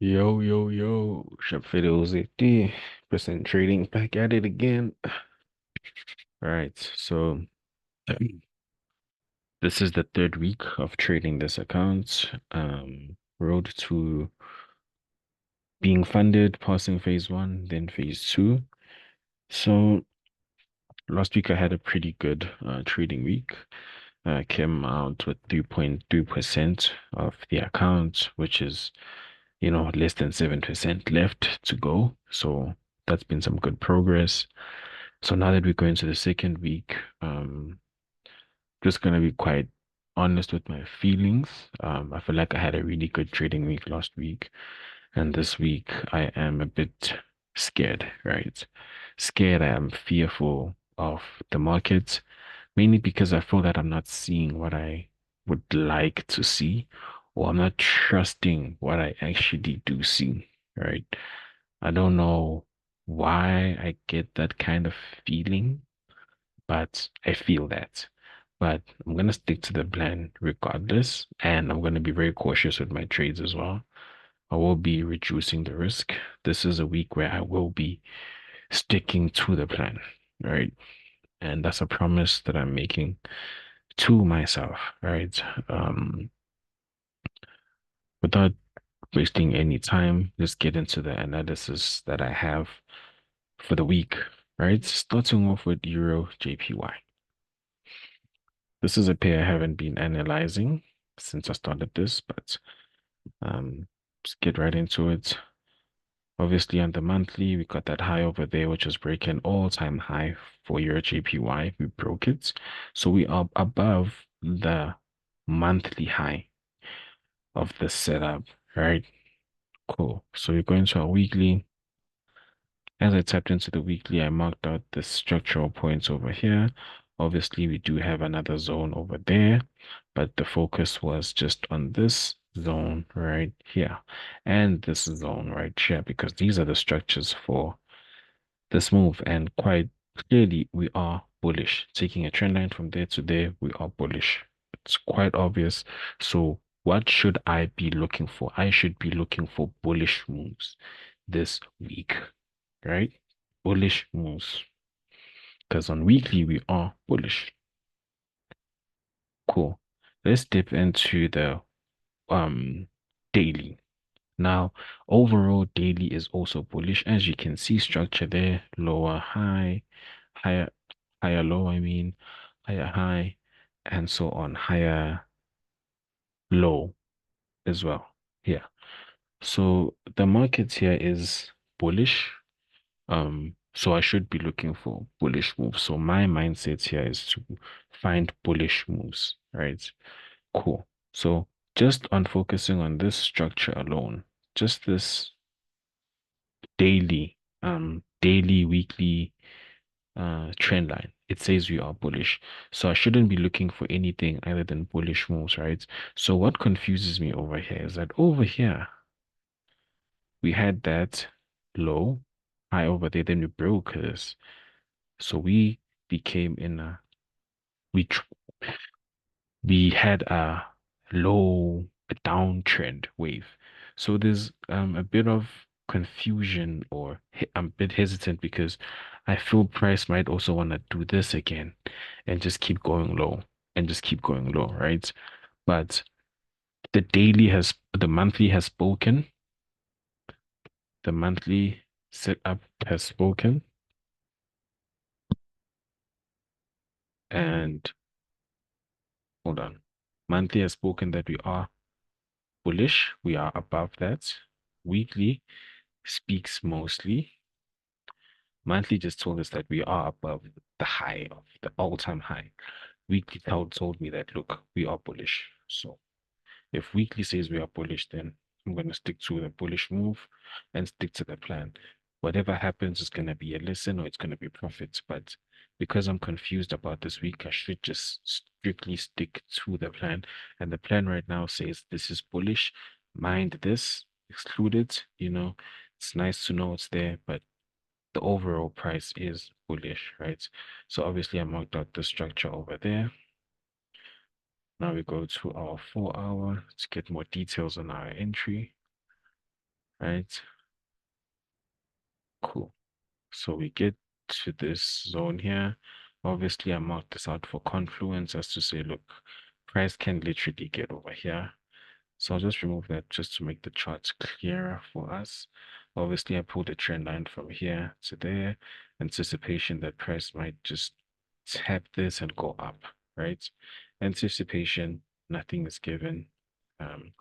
Yo, yo, yo, Shopfiddles 80% trading back at it again. All right, so this is the third week of trading this account. Road to being funded, passing phase one, then phase two. So last week I had a pretty good trading week. Came out with 3.3% of the account, which is, less than 7% left to go. So that's been some good progress. So now that we're going to the second week, just gonna be quite honest with my feelings. I feel like I had a really good trading week last week, and this week I am a bit scared, right? Scared, I am fearful of the market, mainly because I feel that I'm not seeing what I would like to see, or I'm not trusting what I actually do see, right? I don't know why I get that kind of feeling, but I feel that. But I'm gonna stick to the plan regardless, and I'm gonna be very cautious with my trades as well. I will be reducing the risk. This is a week where I will be sticking to the plan, right? And that's a promise that I'm making to myself, right? Without wasting any time, let's get into the analysis that I have for the week, right? Starting off with Euro JPY. This is a pair I haven't been analyzing since I started this, but let's get right into it. Obviously, on the monthly, we got that high over there, which was breaking all-time high for Euro JPY. We broke it. So we are above the monthly high of the setup, right? Cool. So we're going to our weekly. As I tapped into the weekly, I marked out the structural points over here. Obviously, we do have another zone over there, but the focus was just on this zone right here and this zone right here, because these are the structures for this move. And quite clearly, we are bullish. Taking a trend line from there to there, we are bullish. It's quite obvious. So what should I be looking for? I should be looking for bullish moves this week, right? Bullish moves. Because on weekly, we are bullish. Cool. Let's dip into the um daily. Now, overall, daily is also bullish. As you can see, structure there, lower high, higher, higher low, higher high, and so on, higher low as well. Yeah. So the market here is bullish. So I should be looking for bullish moves. So my mindset here is to find bullish moves, right? Cool. So just on focusing on this structure alone, just this daily, weekly trend line, it says we are bullish. So I shouldn't be looking for anything other than bullish moves, right? So what confuses me over here is that over here we had that low high over there, then we broke this. So we became in a we tr we had a low downtrend wave. So there's a bit of confusion, or I'm a bit hesitant because I feel price might also want to do this again and just keep going low and just keep going low, right? But the monthly has spoken. The monthly setup has spoken, and hold on. Monthly has spoken that we are bullish. We are above that. Weekly speaks mostly. Monthly just told us that we are above the high of the all-time high. Weekly told me that, look, we are bullish. So if weekly says we are bullish, then I'm going to stick to the bullish move and stick to the plan. Whatever happens is going to be a lesson or it's going to be profit. But because I'm confused about this week, I should just strictly stick to the plan. And the plan right now says this is bullish. Mind this, exclude it. It's nice to know it's there, but the overall price is bullish, right? So obviously I marked out the structure over there. Now we go to our 4 hour to get more details on our entry. right? Cool. So we get to this zone here. Obviously, I marked this out for confluence as to say, look, price can literally get over here. So I'll just remove that just to make the charts clearer for us. Obviously, I pulled a trend line from here to there, anticipation that price might just tap this and go up, right? Anticipation, nothing is given. Um,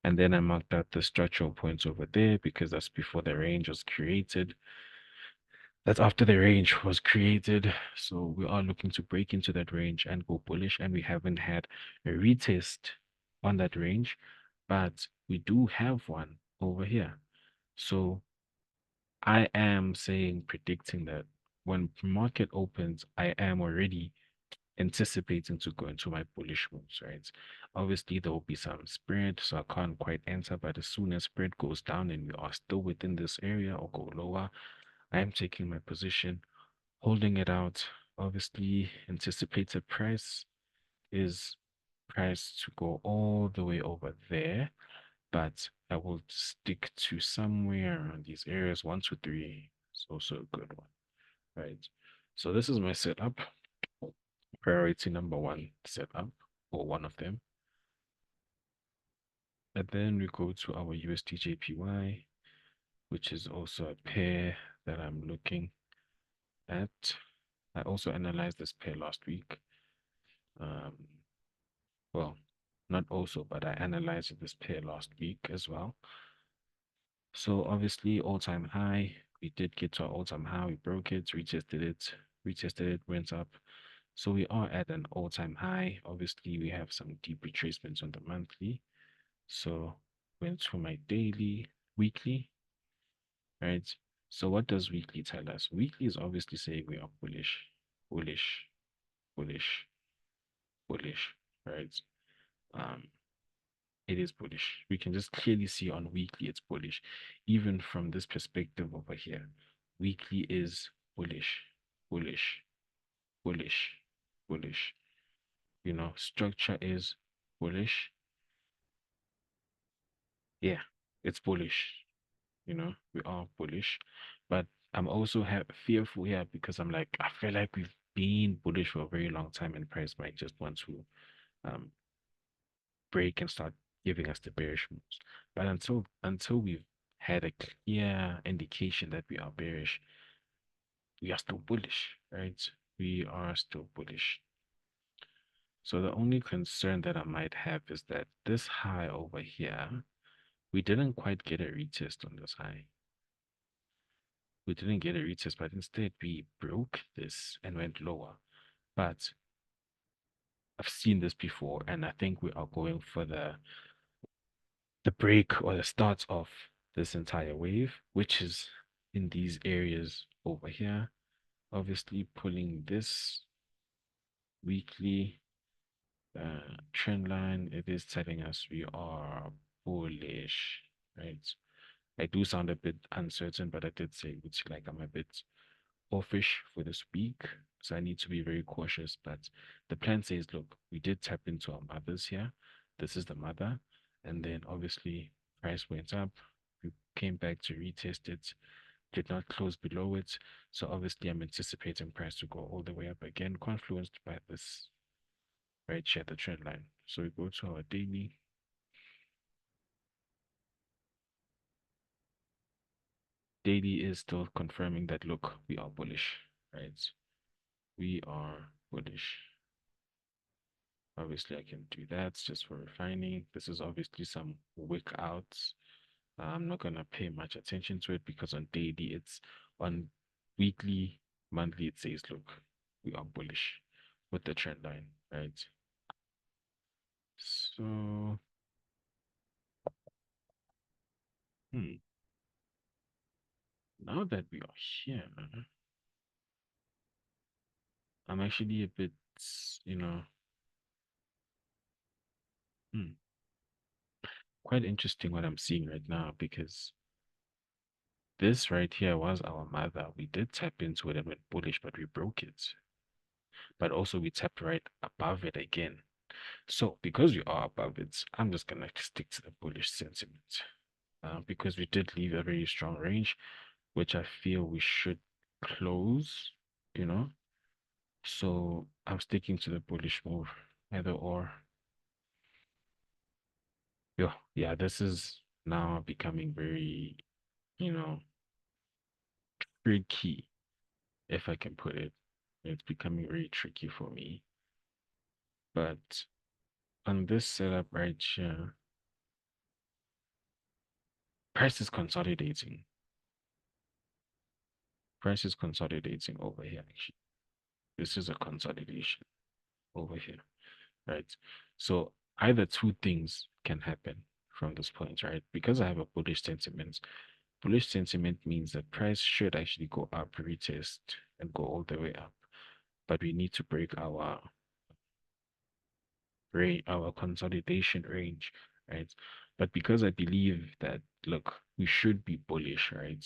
and then I marked out the structural points over there because that's before the range was created. That's after the range was created. So we are looking to break into that range and go bullish. And we haven't had a retest on that range, but we do have one over here. So I am saying, predicting that when market opens, I am already anticipating to go into my bullish moves, right? Obviously, there will be some spread, so I can't quite enter, but as soon as spread goes down and we are still within this area or go lower, I am taking my position, holding it out. Obviously, anticipated price is price to go all the way over there, but I will stick to somewhere around these areas. 1, 2, 3 is also a good one, right? So this is my setup. Priority number one setup, or one of them. And then we go to our USDJPY, which is also a pair that I'm looking at. I also analyzed this pair last week. Um, well, not also, but I analyzed this pair last week as well. So obviously all-time high, we did get to our all-time high, we broke it, retested it, went up. So we are at an all-time high. Obviously, we have some deep retracements on the monthly. So went to my daily, weekly, right? So what does weekly tell us? Weekly is obviously saying we are bullish, bullish, bullish, bullish, right? Um, it is bullish. We can just clearly see on weekly it's bullish. Even from this perspective over here, weekly is bullish, bullish, bullish, bullish. You know, structure is bullish. Yeah, it's bullish. You know, we are bullish, but I'm also fearful here because I'm like, I feel like we've been bullish for a very long time and price might just want to um break and start giving us the bearish moves. But until we've had a clear indication that we are bearish, we are still bullish, right? We are still bullish. So the only concern that I might have is that this high over here, we didn't quite get a retest on this high. We didn't get a retest, but instead we broke this and went lower. But I've seen this before, and I think we are going for the break or the start of this entire wave, which is in these areas over here. Obviously, pulling this weekly trend line, it is telling us we are bullish, right? I do sound a bit uncertain, but I did say it's like I'm a bit offish for this week, so I need to be very cautious. But the plan says, look, we did tap into our mothers here. This is the mother, and then obviously price went up. We came back to retest it, did not close below it. So obviously I'm anticipating price to go all the way up again, confluenced by this right here, the trend line. So we go to our daily. Daily is still confirming that look, we are bullish, right? We are bullish. Obviously, I can do that just for refining. This is obviously some wick outs. I'm not going to pay much attention to it because on daily, it's on weekly, monthly, it says, look, we are bullish with the trend line, right? So, hmm, now that we are here, I'm actually a bit, you know, hmm, quite interesting what I'm seeing right now because this right here was our mother. We did tap into it and went bullish, but we broke it. But also we tapped right above it again. So because we are above it, I'm just gonna stick to the bullish sentiment. because we did leave a very strong range, which I feel we should close, you know. So I'm sticking to the bullish move, either or. Yeah, this is now becoming very, you know, tricky, if I can put it. It's becoming very tricky for me. But on this setup right here, price is consolidating. Price is consolidating over here, actually. This is a consolidation over here, right? So either two things can happen from this point, right? Because I have a bullish sentiment means that price should actually go up, retest, and go all the way up. But we need to break our consolidation range, right? But because I believe that, look, we should be bullish, right?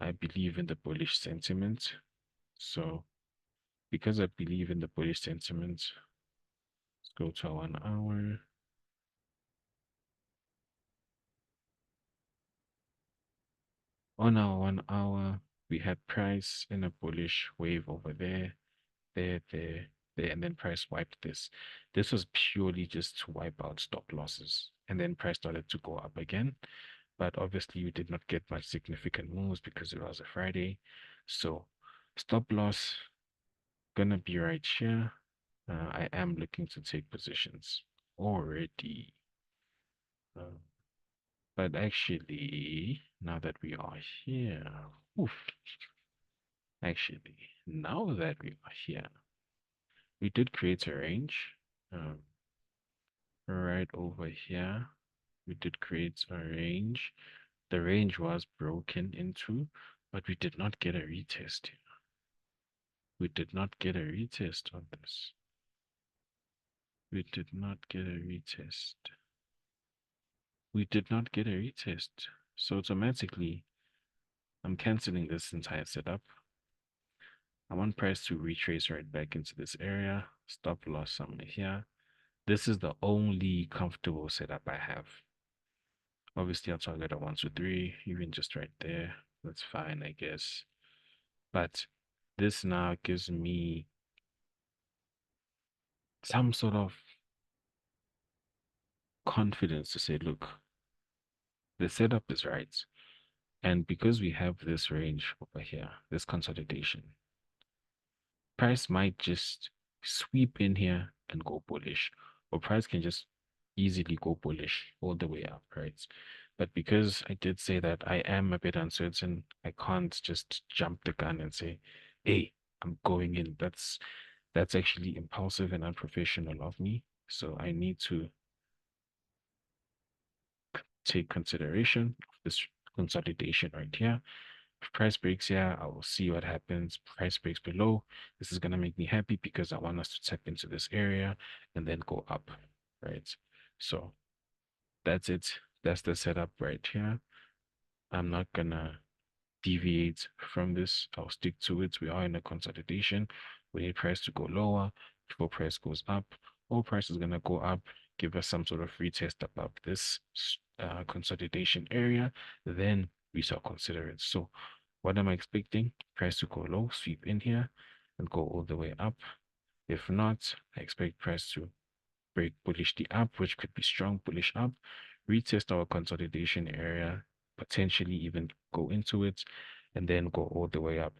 I believe in the bullish sentiment. So because I believe in the bullish sentiment, let's go to 1 hour. On our 1 hour, we had price in a bullish wave over there, there, and then price wiped this. This was purely just to wipe out stop losses. And then price started to go up again. But obviously, we did not get much significant moves because it was a Friday. So, stop loss gonna be right here. I am looking to take positions already. Uh, but actually, now that we are here, oof, actually, now that we are here, we did create a range. Um, right over here, we did create a range. The range was broken into, but we did not get a retest. We did not get a retest on this. We did not get a retest. We did not get a retest. So automatically, I'm canceling this entire setup. I want price to retrace right back into this area. Stop loss somewhere here. This is the only comfortable setup I have. Obviously, I'll target a 1, 2, 3, even just right there. That's fine, I guess. But this now gives me some sort of confidence to say, look, the setup is right. And because we have this range over here, this consolidation, price might just sweep in here and go bullish, or price can just easily go bullish all the way up, right? But because I did say that I am a bit uncertain, I can't just jump the gun and say, hey, I'm going in. That's actually impulsive and unprofessional of me. So I need to take consideration of this consolidation right here. If price breaks here, I will see what happens. Price breaks below. This is going to make me happy because I want us to tap into this area and then go up, right? So that's it. That's the setup right here. I'm not going to deviate from this. I'll stick to it. We are in a consolidation. We need price to go lower before price goes up. Or price is going to go up, give us some sort of retest above this consolidation area. Then we shall consider it. So what am I expecting? Price to go low, sweep in here, and go all the way up. If not, I expect price to break bullishly up, which could be strong bullish up, retest our consolidation area, potentially even go into it, and then go all the way up.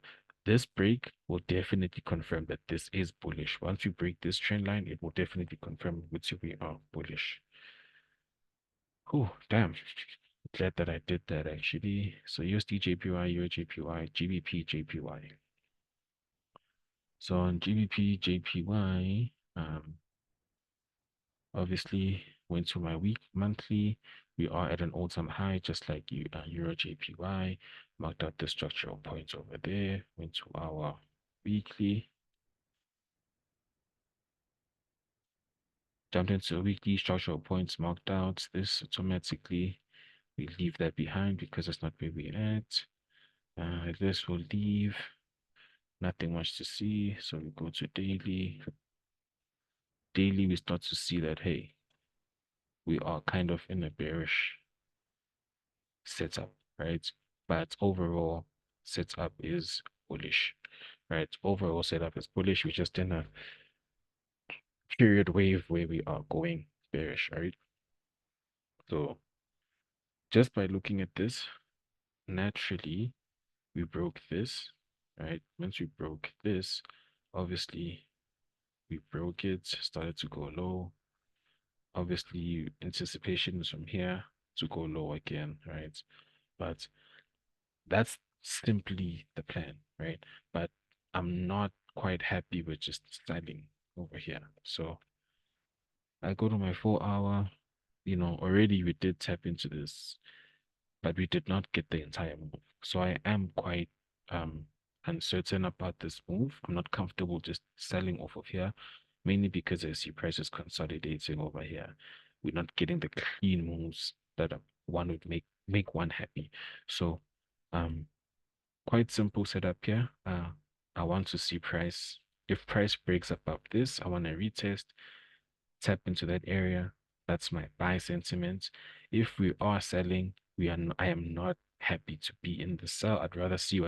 This break will definitely confirm that this is bullish. Once we break this trend line, it will definitely confirm which we are bullish. Oh, damn. Glad that I did that actually. So USD JPY, USJPY, GBP JPY. So on GBP JPY, obviously went to my monthly. We are at an all-time high, just like Euro JPY. Marked out the structural points over there. Went to our weekly. Jumped into weekly structural points marked out. This automatically, we leave that behind because that's not where we're at. This will leave. Nothing much to see. So we go to daily. Daily, we start to see that, hey, we are kind of in a bearish setup, right? But overall setup is bullish, right? Overall setup is bullish. We're just in a period wave where we are going bearish, right? So just by looking at this, naturally we broke this, right? Once we broke this, obviously we broke it, started to go low. Obviously, anticipation is from here to go low again, right? But that's simply the plan, right? But I'm not quite happy with just standing over here. So I go to my 4 hour, already we did tap into this, but we did not get the entire move. So I am quite um uncertain about this move. I'm not comfortable just selling off of here, mainly because I see prices consolidating over here. We're not getting the clean moves that one would make one happy. So um quite simple setup here. I want to see price. If price breaks above this, I want to retest, tap into that area. That's my buy sentiment. If we are selling, I am not happy to be in the sell. I'd rather see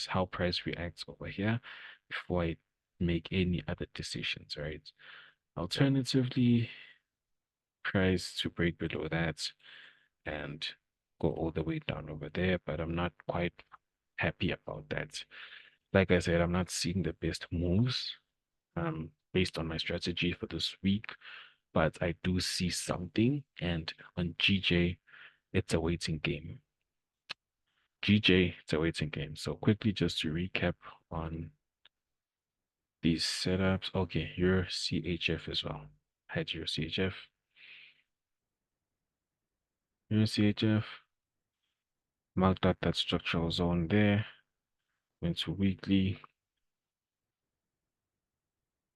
how price reacts over here before I make any other decisions, right? Alternatively, price to break below that and go all the way down over there, but I'm not quite happy about that. Like I said, I'm not seeing the best moves based on my strategy for this week, but I do see something. And on GJ, it's a waiting game. GJ, it's a waiting game. So quickly, just to recap on these setups. Okay, your CHF as well. Had your CHF. Your CHF. Marked out that structural zone there. Went to weekly.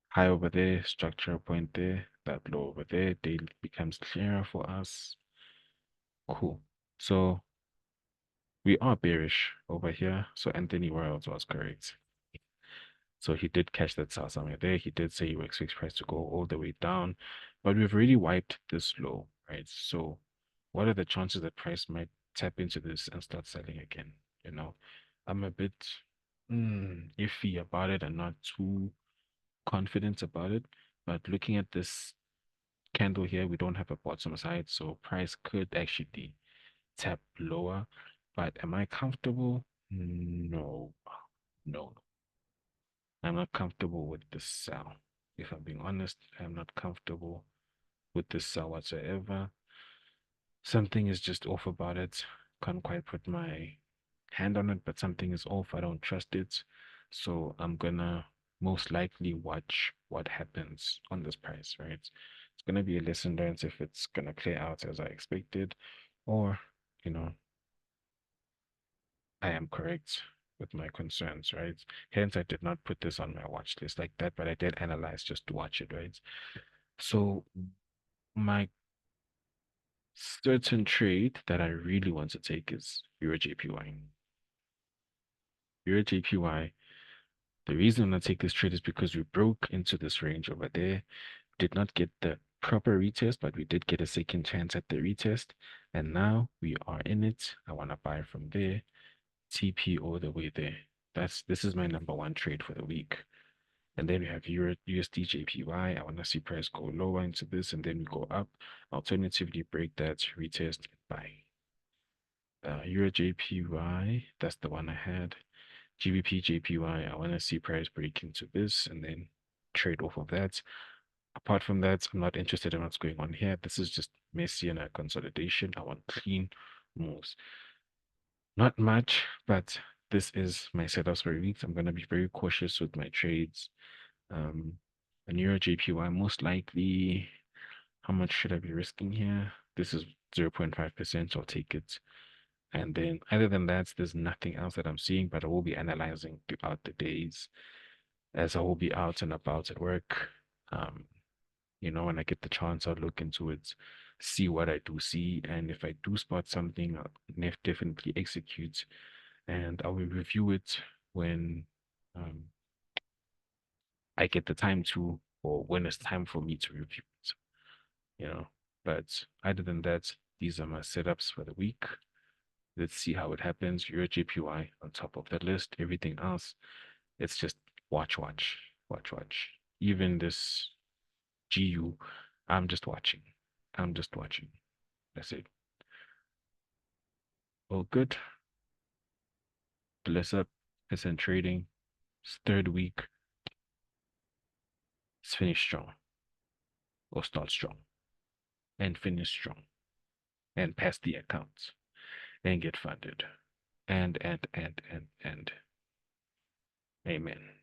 High over there, structural point there, that low over there. Daily becomes clearer for us. Cool. So we are bearish over here. So Anthony World was correct. So he did catch that sell somewhere there. He did say he expects price to go all the way down, but we've already wiped this low, right? So what are the chances that price might tap into this and start selling again? You know, I'm a bit iffy about it and not too confident about it. But looking at this candle here, we don't have a bottom side, so price could actually tap lower. But am I comfortable? No, no. I'm not comfortable with this sell. If I'm being honest, I'm not comfortable with this sell whatsoever. Something is just off about it. Can't quite put my hand on it, but something is off. I don't trust it. So I'm gonna most likely watch what happens on this price, right? It's gonna be a lesson learned if it's gonna play out as I expected, or, you know, I am correct with my concerns, right? Hence, I did not put this on my watch list like that, but I did analyze just to watch it, right? So my certain trade that I really want to take is Euro JPY. Euro JPY. The reason I'm gonna take this trade is because we broke into this range over there, did not get the proper retest, but we did get a second chance at the retest, and now we are in it. I want to buy from there, TP all the way there. This is my number one trade for the week. And then we have Euro USD JPY. I want to see price go lower into this and then we go up. Alternatively, break that, retest, and buy. Euro JPY, that's the one I had. GBP JPY, I want to see price break into this and then trade off of that. Apart from that, I'm not interested in what's going on here. This is just messy and a consolidation. I want clean moves. Not much, but this is my setups for weeks. I'm going to be very cautious with my trades. A Euro JPY, most likely, how much should I be risking here? This is 0.5%, so I'll take it. And then other than that, there's nothing else that I'm seeing, but I will be analyzing throughout the days as I will be out and about at work. Um, when I get the chance, I'll look into it, see what I do see, and if I do spot something, I'll definitely execute, and I will review it when um, I get the time to, or when it's time for me to review it, you know. But other than that, these are my setups for the week. Let's see how it happens. Your JPY on top of the list. Everything else, it's just watch, watch, watch, watch. Even this GU, I'm just watching. I'm just watching. That's it. All good. Bless up. It's in trading. It's third week. Let's finish strong or start strong and finish strong and pass the accounts and get funded. And. Amen.